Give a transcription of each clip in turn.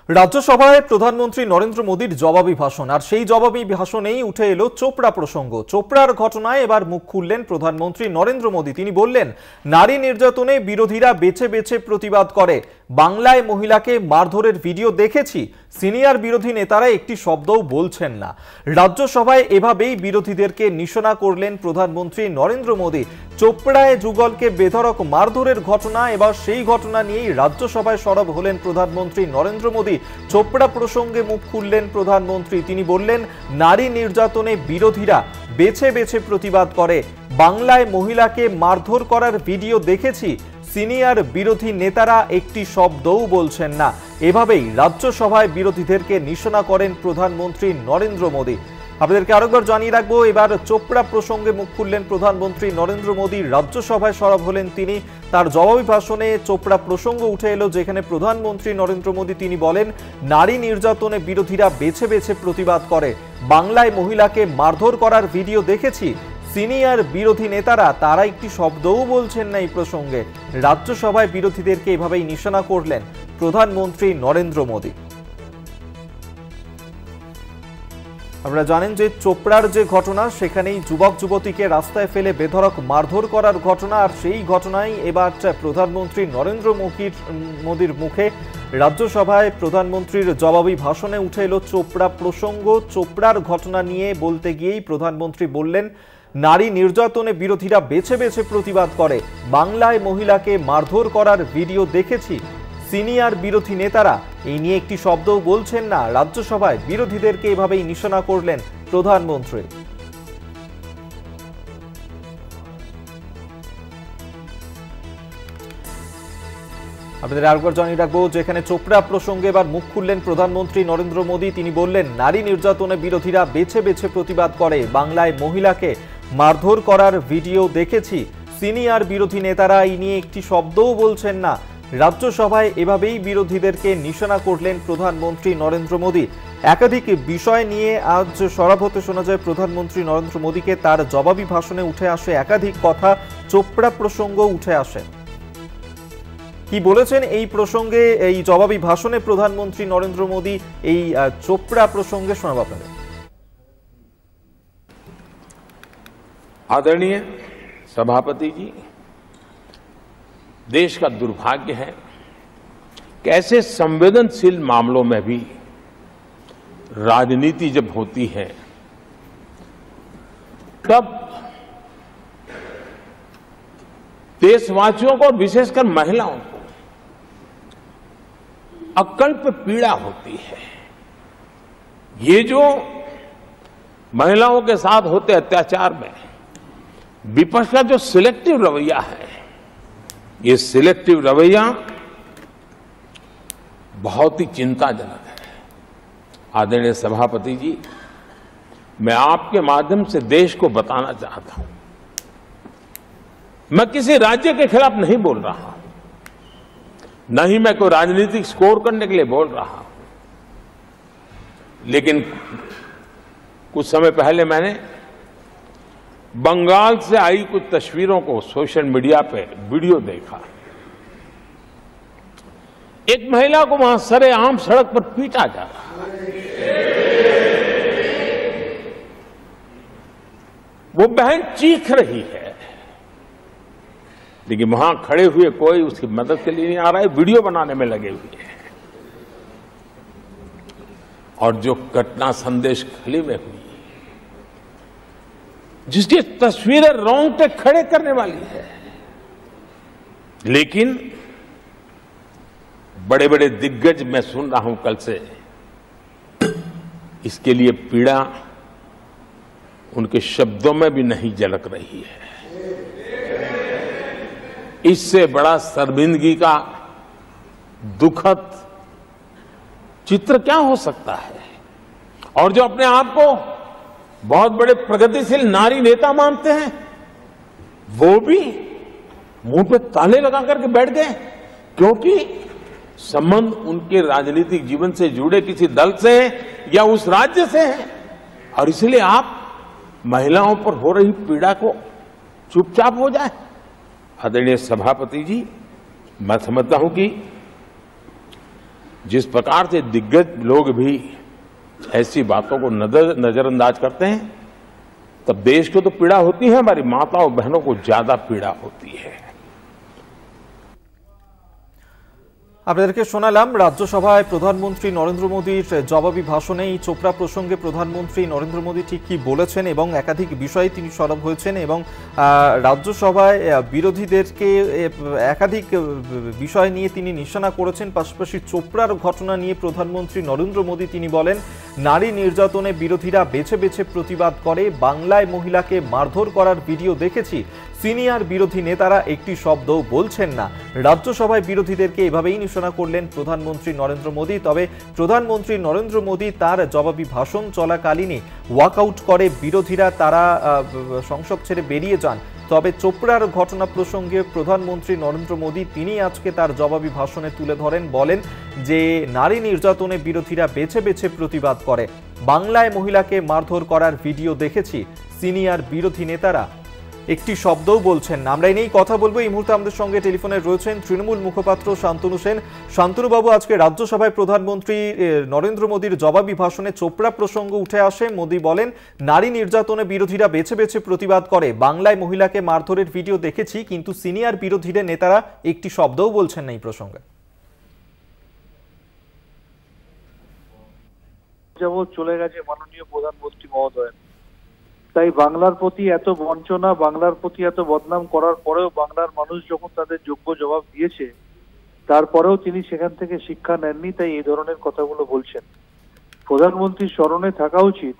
রাজ্যসভায় প্রধানমন্ত্রী নরেন্দ্র মোদীর জবাবি ভাষণ, আর সেই জবাবি ভাষণেই উঠে এলো চোপড়া প্রসঙ্গ। চোপড়ার ঘটনায় এবার মুখ খুললেন প্রধানমন্ত্রী নরেন্দ্র মোদী। তিনি বললেন, নারী নির্যাতনে বিরোধীরা বেছে বেছে প্রতিবাদ করে। বাংলায় মহিলাকে মারধরের ভিডিও দেখেছি, সিনিয়র বিরোধী নেতারা একটি শব্দও বলছেন না। রাজ্যসভায় এভাবেই বিরোধীদেরকে নিশানা করলেন প্রধানমন্ত্রী নরেন্দ্র মোদী। চোপড়ায় যুগলকে বেধড়ক মারধরের ঘটনা, এবার সেই ঘটনা নিয়েই রাজ্যসভায় সরব হলেন প্রধানমন্ত্রী নরেন্দ্র মোদী। চোপড়া প্রসঙ্গে মুখ খুললেন প্রধানমন্ত্রী। তিনি বললেন, নারী নির্যাতনে বিরোধীরা বেছে বেছে প্রতিবাদ করে। বাংলায় মহিলাকে মারধর করার ভিডিও দেখেছি, সিনিয়র বিরোধী নেতারা একটি শব্দও বলছেন না। এভাবেই রাজ্যসভায় বিরোধীদেরকে নিশানা করেন প্রধানমন্ত্রী নরেন্দ্র মোদী। আপনাদেরকে আরেকবার জানিয়ে রাখবো, এবার চোপড়া প্রসঙ্গে মুখ খুললেন প্রধানমন্ত্রী নরেন্দ্র মোদী। রাজ্যসভায় সরব হলেন তিনি। তার জবাবি ভাষণে চোপড়া প্রসঙ্গ উঠে এলো, যেখানে প্রধানমন্ত্রী নরেন্দ্র মোদী তিনি বলেন, নারী নির্যাতনে বিরোধীরা বেছে বেছে প্রতিবাদ করে। বাংলায় মহিলাকে মারধর করার ভিডিও দেখেছি, সিনিয়র বিরোধী নেতারা তারা একটি শব্দও বলছেন না এই প্রসঙ্গে। রাজ্যসভায় বিরোধীদেরকে এভাবেই নিশানা করলেন প্রধানমন্ত্রী নরেন্দ্র মোদী। আপনারা জানেন যে চোপড়ার যে ঘটনা, সেখানেই যুবক যুবতীকে রাস্তায় ফেলে বেধড়ক মারধর করার ঘটনা, আর সেই ঘটনায় এবার প্রধানমন্ত্রী নরেন্দ্র মোদীর মুখে রাজ্যসভায় প্রধানমন্ত্রীর জবাবি ভাষণে উঠে এলো চোপড়া প্রসঙ্গ। চোপড়ার ঘটনা নিয়ে বলতে গিয়েই প্রধানমন্ত্রী বললেন, নারী নির্যাতনে বিরোধীরা বেছে বেছে প্রতিবাদ করে। বাংলায় মহিলাকে মারধর করার ভিডিও দেখেছি, সিনিয়র বিরোধী নেতারা এই নিয়ে একটি শব্দও বলছেন না। রাজ্যসভায় বিরোধীদেরকে এভাবেই নিশানা করলেন প্রধানমন্ত্রী। আপনাদের আরেকবার জানিয়ে রাখবো, যেখানে চোপড়া প্রসঙ্গে এবার মুখ খুললেন প্রধানমন্ত্রী নরেন্দ্র মোদী। তিনি বললেন, নারী নির্যাতনে বিরোধীরা বেছে বেছে প্রতিবাদ করে। বাংলায় মহিলাকে মারধর করার ভিডিও দেখেছি, সিনিয়র বিরোধী নেতারা এই নিয়ে একটি শব্দও বলছেন না। রাজ্যসভায় এভাবেই বিরোধীদেরকে নিশানা করলেন প্রধানমন্ত্রী নরেন্দ্র মোদী। একাধিক বিষয় নিয়ে আজ সরব হতে শোনা যায় প্রধানমন্ত্রী নরেন্দ্র মোদীকে। তার জবাবি ভাষণে উঠে আসে একাধিক কথা, চোপড়া প্রসঙ্গ উঠে আসে। কি বলেছেন এই প্রসঙ্গে, এই জবাবি ভাষণে প্রধানমন্ত্রী নরেন্দ্র মোদী, এই চোপড়া প্রসঙ্গে শোনাব আপনাদের। आदरणीय सभापति जी, देश का दुर्भाग्य है कि ऐसे संवेदनशील मामलों में भी राजनीति जब होती है तब देशवासियों को और विशेषकर महिलाओं को अकल्प पीड़ा होती है। ये जो महिलाओं के साथ होते अत्याचार में विपक्ष का जो सिलेक्टिव रवैया है, ये सिलेक्टिव रवैया बहुत ही चिंताजनक है। आदरणीय सभापति जी, मैं आपके माध्यम से देश को बताना चाहता हूं, मैं किसी राज्य के खिलाफ नहीं बोल रहा, न ही मैं कोई राजनीतिक स्कोर करने के लिए बोल रहा हूं, लेकिन कुछ समय पहले मैंने बंगाल से आई कुछ तस्वीरों को सोशल मीडिया पे वीडियो देखा। एक महिला को वहां सरेआम सड़क पर पीटा जा रहा है। वो बहन चीख रही है, लेकिन वहां खड़े हुए कोई उसकी मदद के लिए नहीं आ रहा है, वीडियो बनाने में लगे हुए हैं। और जो घटना संदेश खली में हुई, जिसकी तस्वीरें रोंगटे खड़े करने वाली है, लेकिन बड़े बड़े दिग्गज, मैं सुन रहा हूं कल से, इसके लिए पीड़ा उनके शब्दों में भी नहीं झलक रही है। इससे बड़ा शर्मिंदगी का दुखद चित्र क्या हो सकता है। और जो अपने आप को बहुत बड़े प्रगतिशील नारी नेता मानते हैं, वो भी मुंह पे ताले लगा करके बैठ गए, क्योंकि संबंध उनके राजनीतिक जीवन से जुड़े किसी दल से है या उस राज्य से है, और इसलिए आप महिलाओं पर हो रही पीड़ा को चुपचाप हो जाए। आदरणीय सभापति जी, मैं समझता हूं कि जिस प्रकार से दिग्गज लोग भी ऐसी बातों को नजरअंदाज करते हैं, तब देश को तो पीड़ा होती है, हमारी माताओं बहनों को ज्यादा पीड़ा होती है। আপনাদেরকে শোনালাম রাজ্যসভায় প্রধানমন্ত্রী নরেন্দ্র মোদীর জবাবি ভাষণে এই চোপড়া প্রসঙ্গে প্রধানমন্ত্রী নরেন্দ্র মোদী ঠিক কি বলেছেন এবং একাধিক বিষয়ে তিনি সরব হয়েছেন এবং রাজ্যসভায় বিরোধীদেরকে একাধিক বিষয় নিয়ে তিনি নিশানা করেছেন। পাশাপাশি চোপড়ার ঘটনা নিয়ে প্রধানমন্ত্রী নরেন্দ্র মোদী তিনি বলেন, নারী নির্যাতনে বিরোধীরা বেছে বেছে প্রতিবাদ করে, বাংলায় মহিলাকে মারধর করার ভিডিও দেখেছি, সিনিয়র বিরোধী নেতারা একটি শব্দও বলছেন না। রাজ্যসভায় বিরোধীদেরকে এভাবেই নিশানা করলেন প্রধানমন্ত্রী নরেন্দ্র মোদী। তবে প্রধানমন্ত্রী নরেন্দ্র মোদী তার জবাবি ভাষণ চলাকালীনই ওয়াকআউট করে বিরোধীরা, তারা সংসদ ছেড়ে বেরিয়ে যান। তবে চোপড়ার ঘটনা প্রসঙ্গে প্রধানমন্ত্রী নরেন্দ্র মোদী তিনি আজকে তার জবাবি ভাষণে তুলে ধরেন, বলেন যে নারী নির্যাতনে বিরোধীরা বেছে বেছে প্রতিবাদ করে, বাংলায় মহিলাকে মারধর করার ভিডিও দেখেছি, সিনিয়র বিরোধী নেতারা একটি শব্দও বলছেন না। আমরা এই নিয়েই কথা বলবো। এই মুহূর্তে আমাদের সঙ্গে টেলিফোনে রয়েছেন তৃণমূল মুখপাত্র শান্তনু সেন। শান্তনুবাবু, আজকে রাজ্যসভায় প্রধানমন্ত্রী নরেন্দ্র মোদীর জবাবি ভাষণে চোপড়া প্রসঙ্গ উঠে আসে। মোদী বলেন, নারী নির্যাতনে বিরোধীরা বেছে বেছে প্রতিবাদ করে, বাংলায় মহিলাকে মারধরের ভিডিও দেখেছি, কিন্তু সিনিয়র বিরোধীদের নেতারা একটি শব্দও বলছেন না এই প্রসঙ্গে। যাবৎ চলে গেছে মাননীয় প্রধানমন্ত্রী মহোদয়, তাই বাংলার প্রতি এত বঞ্চনা, বাংলার প্রতি এত বদনাম করার পরেও বাংলার মানুষ যখন তাদের যোগ্য জবাব দিয়েছে, তারপরেও তিনি সেখান থেকে শিক্ষা নেননি, তাই এই ধরনের কথাগুলো বলছেন। প্রধানমন্ত্রীর স্মরণে থাকা উচিত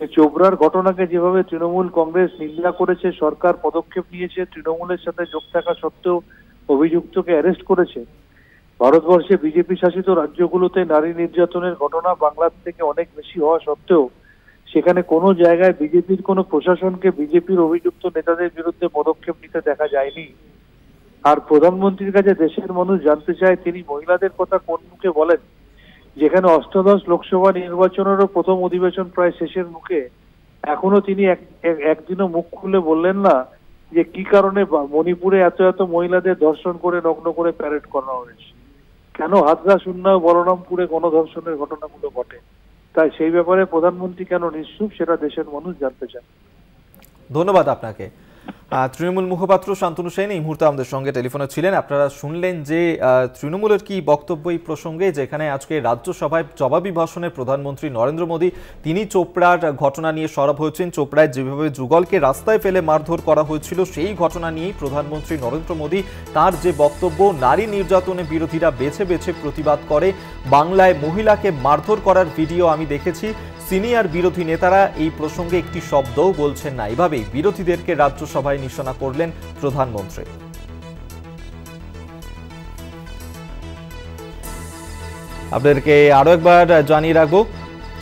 যে চোপড়ার ঘটনাকে যেভাবে তৃণমূল কংগ্রেস নিন্দা করেছে, সরকার পদক্ষেপ নিয়েছে, তৃণমূলের সাথে যোগ থাকা সত্ত্বেও অভিযুক্তকে অ্যারেস্ট করেছে। ভারতবর্ষে বিজেপি শাসিত রাজ্যগুলোতে নারী নির্যাতনের ঘটনা বাংলার থেকে অনেক বেশি হওয়া সত্ত্বেও সেখানে কোনো জায়গায় বিজেপির কোনো প্রশাসনকে বিজেপির অভিযুক্ত নেতাদের বিরুদ্ধে পদক্ষেপ নিতে দেখা যায়নি। আর প্রধানমন্ত্রীর কাছে দেশের মানুষ জানতে চায় তিনি মহিলাদের কথা কোন মুখে বলেন, যেখানে অষ্টাদশ লোকসভা নির্বাচনেরও প্রথম অধিবেশন প্রায় শেষের মুখে, এখনো তিনি একদিনও মুখ খুলে বললেন না যে কি কারণে মণিপুরে এত এত মহিলাদের ধর্ষণ করে নগ্ন করে প্যারেড করা হয়েছে, কেন হাতগাছ উন্নয় বলরামপুরে গণধর্ষণের ঘটনাগুলো ঘটে। তাই সেই ব্যাপারে প্রধানমন্ত্রী কেন নিশ্চুপ, সেটা দেশের মানুষ জানতে চান। ধন্যবাদ আপনাকে। তৃণমূল মুখপাত্র শান্তনু সেন এই মুহূর্তে আমাদের সঙ্গে টেলিফোনে ছিলেন। আপনারা শুনলেন যে তৃণমূলের কি বক্তব্য এই প্রসঙ্গে, যেখানে আজকে রাজ্যসভায় জবাবি ভাষণে প্রধানমন্ত্রী নরেন্দ্র মোদী তিনি চোপড়ার ঘটনা নিয়ে সরব হয়েছেন। চোপড়ায় যেভাবে যুগলকে রাস্তায় ফেলে মারধর করা হয়েছিল, সেই ঘটনা নিয়েই প্রধানমন্ত্রী নরেন্দ্র মোদী তার যে বক্তব্য, নারী নির্যাতনে বিরোধীরা বেছে বেছে প্রতিবাদ করে, বাংলায় মহিলাকে মারধর করার ভিডিও আমি দেখেছি, সিনিয়র বিরোধী নেতারা এই প্রসঙ্গে একটি শব্দও বলছেন না। এভাবেই বিরোধীদেরকে রাজ্যসভায় নিশানা করলেন প্রধানমন্ত্রী। আপনাদেরকে আরো একবার জানিয়ে রাখবো,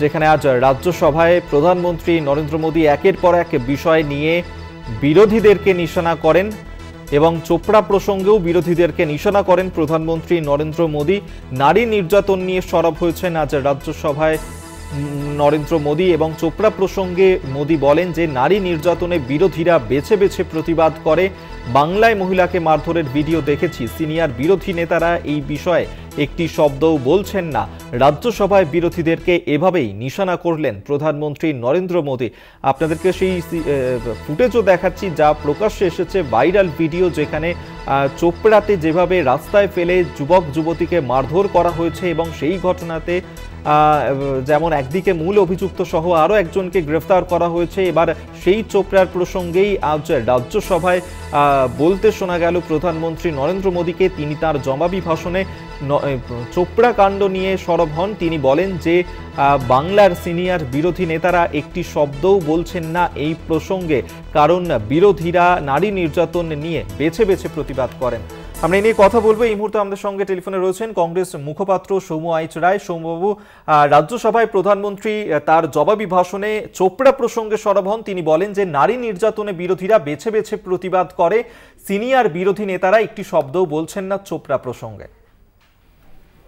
যেখানে আজ রাজ্যসভায় প্রধানমন্ত্রী নরেন্দ্র মোদী একের পর এক বিষয় নিয়ে বিরোধীদেরকে নিশানা করেন এবং চোপড়া প্রসঙ্গেও বিরোধীদেরকে নিশানা করেন প্রধানমন্ত্রী নরেন্দ্র মোদী। নারী নির্যাতন নিয়ে সরব হয়েছেন আজ রাজ্যসভায় নরেন্দ্র মোদী এবং চোপড়া প্রসঙ্গে মোদী বলেন যে নারী নির্যাতনে বিরোধীরা বেছে বেছে প্রতিবাদ করে, বাংলায় মহিলাকে মারধরের ভিডিও দেখেছি, সিনিয়র বিরোধী নেতারা এই বিষয়ে একটি শব্দও বলছেন না। রাজ্যসভায় বিরোধীদেরকে এভাবেই নিশানা করলেন প্রধানমন্ত্রী নরেন্দ্র মোদী। আপনাদেরকে সেই ফুটেজও দেখাচ্ছি যা প্রকাশ্যে এসেছে, ভাইরাল ভিডিও, যেখানে চোপড়াতে যেভাবে রাস্তায় ফেলে যুবক যুবতীকে মারধর করা হয়েছে এবং সেই ঘটনাতে যেমন একদিকে মূল অভিযুক্ত সহ আরও একজনকে গ্রেফতার করা হয়েছে। এবার সেই চোপড়ার প্রসঙ্গেই আজ রাজ্যসভায় বলতে শোনা গেল প্রধানমন্ত্রী নরেন্দ্র মোদীকে। তিনি তার জবাবি ভাষণে চোপড়া কাণ্ড নিয়ে সরব হন। তিনি বলেন যে বাংলার সিনিয়র বিরোধী নেতারা একটি শব্দও বলছেন না এই প্রসঙ্গে, কারণ বিরোধীরা নারী নির্যাতন নিয়ে বেছে বেছে প্রতিবাদ করেন। আমরা এই নিয়ে কথা বলবো। এই মুহূর্তে আমাদের সঙ্গে টেলিফোনে রয়েছেন কংগ্রেস মুখপাত্র সৌম্য আইচ রায়। সৌম্যবাবু, রাজ্যসভায় প্রধানমন্ত্রী তার জবাবি ভাষণে চোপড়া প্রসঙ্গে সরব হন। তিনি বলেন যে নারী নির্যাতনে বিরোধীরা বেছে বেছে প্রতিবাদ করে, সিনিয়র বিরোধী নেতারা একটি শব্দও বলছেন না চোপড়া প্রসঙ্গে।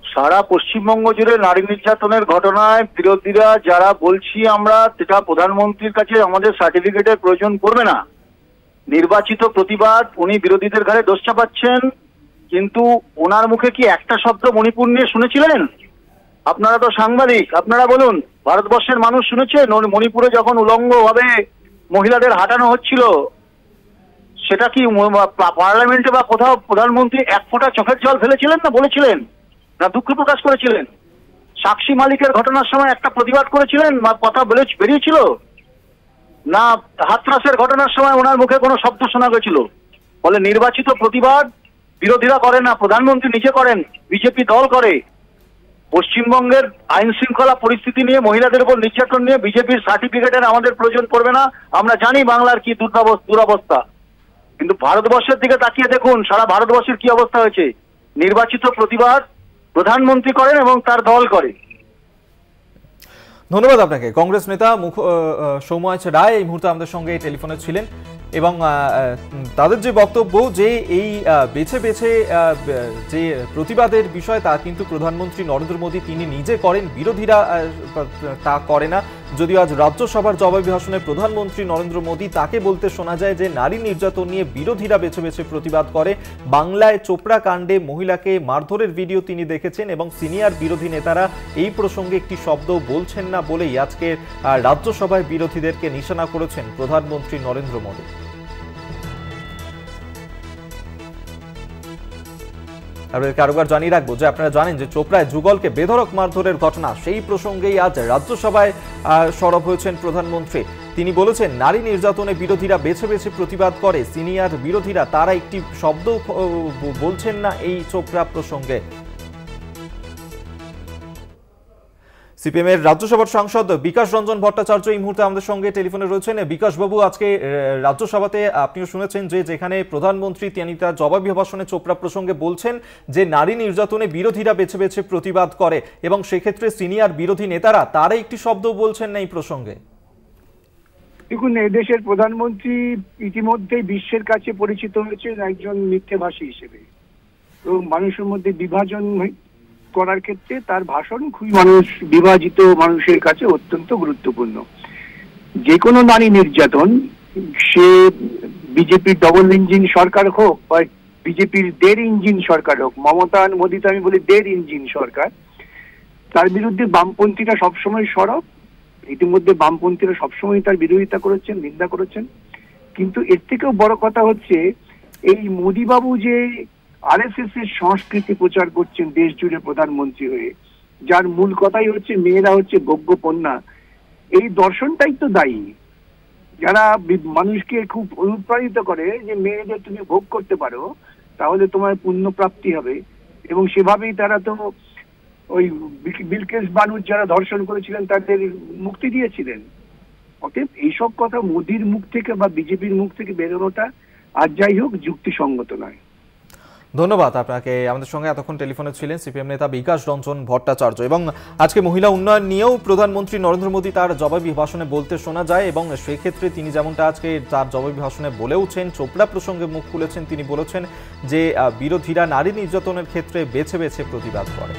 সারা পশ্চিমবঙ্গ জুড়ে নারী নির্যাতনের ঘটনায় বিরোধীরা যারা বলছি আমরা, সেটা প্রধানমন্ত্রীর কাছে আমাদের সার্টিফিকেটের প্রয়োজন পড়বে না। নির্বাচিত প্রতিবাদ, উনি বিরোধীদের ঘাড়ে দোষ চাপাচ্ছেন। কিন্তু ওনার মুখে কি একটা শব্দ মণিপুর নিয়ে শুনেছিলেন? আপনারা তো সাংবাদিক, আপনারা বলুন, ভারতবর্ষের মানুষ শুনেছে মণিপুরে যখন উলঙ্গভাবে মহিলাদের হাঁটানো হচ্ছিল, সেটা কি পার্লামেন্টে বা কোথাও প্রধানমন্ত্রী এক ফোঁটা চোখের জল ফেলেছিলেন না বলেছিলেন, না দুঃখ প্রকাশ করেছিলেন? সাক্ষী মালিকের ঘটনার সময় একটা প্রতিবাদ করেছিলেন বা কথা বেরিয়েছিল না? হাতরাসের ঘটনার সময় ওনার মুখে কোনো শব্দ শোনা গেছিল? ফলে নির্বাচিত প্রতিবাদ বিরোধীরা করে না, প্রধানমন্ত্রী নিজে করেন, বিজেপি দল করে। পশ্চিমবঙ্গের আইন শৃঙ্খলা পরিস্থিতি নিয়ে, মহিলাদের উপর নির্যাতন নিয়ে বিজেপির সার্টিফিকেটের আমাদের প্রয়োজন পড়বে না। আমরা জানি বাংলার কি দুরবস্থা, কিন্তু ভারতবর্ষের দিকে তাকিয়ে দেখুন, সারা ভারতবর্ষের কি অবস্থা হয়েছে। নির্বাচিত প্রতিবাদ প্রধানমন্ত্রী করেন এবং তার দল করে। ধন্যবাদ আপনাকে। কংগ্রেস নেতা সৌম্য রায় এই মুহূর্তে আমাদের সঙ্গে টেলিফোনে ছিলেন এবং তাদের যে বক্তব্য যে এই বেছে বেছে যে প্রতিবাদের বিষয় তা কিন্তু প্রধানমন্ত্রী নরেন্দ্র মোদী তিনি নিজে করেন, বিরোধীরা তা করে না। যদিও আজ রাজ্যসভার জবাবি ভাষণে প্রধানমন্ত্রী নরেন্দ্র মোদী তাকে বলতে শোনা যায় যে নারী নির্যাতন নিয়ে বিরোধীরা বেছে বেছে প্রতিবাদ করে। বাংলায় চোপড়া কাণ্ডে মহিলাকে মারধরের ভিডিও তিনি দেখেছেন এবং সিনিয়র বিরোধী নেতারা এই প্রসঙ্গে একটি শব্দ বলছেন না বলেই আজকে রাজ্যসভায় বিরোধীদেরকে নিশানা করেছেন প্রধানমন্ত্রী নরেন্দ্র মোদী। কারোবার জানিয়ে রাখবো যে আপনারা জানেন যে চোপড়ায় যুগলকে বেধড়ক মারধরের ঘটনা, সেই প্রসঙ্গেই আজ রাজ্যসভায় সরব হয়েছেন প্রধানমন্ত্রী। তিনি বলেছেন নারী নির্যাতনে বিরোধীরা বেছে বেছে প্রতিবাদ করে, সিনিয়র বিরোধীরা তারা একটি শব্দ বলছেন না এই চোপড়া প্রসঙ্গে। সিপিএম এর রাজ্যসভার সাংসদ বিকাশ রঞ্জন ভট্টাচার্য এই মুহূর্তে আমাদের সঙ্গে টেলিফোনে রয়েছেন। বিকাশ বাবু, আজকে রাজ্যসভাতে আপনিও শুনেছেন যে যেখানে প্রধানমন্ত্রী তিনি তার জবাবি ভাষণে চোপড়া প্রসঙ্গে বলছেন যে নারী নির্যাতনে বিরোধীরা বেছে বেছে প্রতিবাদ করে এবং সেক্ষেত্রে সিনিয়র বিরোধী নেতারা তারা একটি শব্দ বলছেন না এই প্রসঙ্গে। দেখুন, এদেশের প্রধানমন্ত্রী ইতিমধ্যেই বিশ্বের কাছে পরিচিত হয়েছেন একজন মিথ্যেভাষী হিসেবে এবং মানুষের মধ্যে বিভাজন করার ক্ষেত্রে তার ভাষণ খুবই বিভাজিত মানুষের কাছে অত্যন্ত গুরুত্বপূর্ণ। যে কোনো নারী নির্যাতন, সে বিজেপির ডবল ইঞ্জিন সরকার হোক বা বিজেপির 1.5 ইঞ্জিন সরকার হোক, মমতা মোদী তো আমি বলি 1.5 ইঞ্জিন সরকার, তার বিরুদ্ধে বামপন্থীরা সবসময় সরব। ইতিমধ্যে বামপন্থীরা সবসময় তার বিরোধিতা করেছেন, নিন্দা করেছেন। কিন্তু এর থেকেও বড় কথা হচ্ছে এই মোদীবাবু যে আরএসএস এর সংস্কৃতি প্রচার করছেন দেশ জুড়ে প্রধানমন্ত্রী হয়ে, যার মূল কথাই হচ্ছে মেয়েরা হচ্ছে ভোগ্য কন্যা, এই দর্শনটাই তো দায়ী, যারা মানুষকে খুব অনুপ্রাণিত করে যে মেয়েদের তুমি ভোগ করতে পারো তাহলে তোমার পুণ্য প্রাপ্তি হবে। এবং সেভাবেই তারা তো ওই বিলকেস বানুর যারা ধর্ষণ করেছিলেন তাদের মুক্তি দিয়েছিলেন। অতএব এইসব কথা মোদির মুখ থেকে বা বিজেপির মুখ থেকে বেরোনোটা আর যাই হোক যুক্তিসঙ্গত নয়। ধন্যবাদ আপনাকে। আমাদের সঙ্গে এতক্ষণ টেলিফোনে ছিলেন সিপিএম নেতা বিকাশ রঞ্জন ভট্টাচার্য। এবং আজকে মহিলা উন্নয়ন নিয়েও প্রধানমন্ত্রী নরেন্দ্র মোদী তার জবাবি ভাষণে বলতে শোনা যায় এবং সেক্ষেত্রে তিনি যেমনটা আজকে তার জবাবি ভাষণে বলেওছেন, চোপড়া প্রসঙ্গে মুখ খুলেছেন, তিনি বলেছেন যে বিরোধীরা নারী নির্যাতনের ক্ষেত্রে বেছে বেছে প্রতিবাদ করে।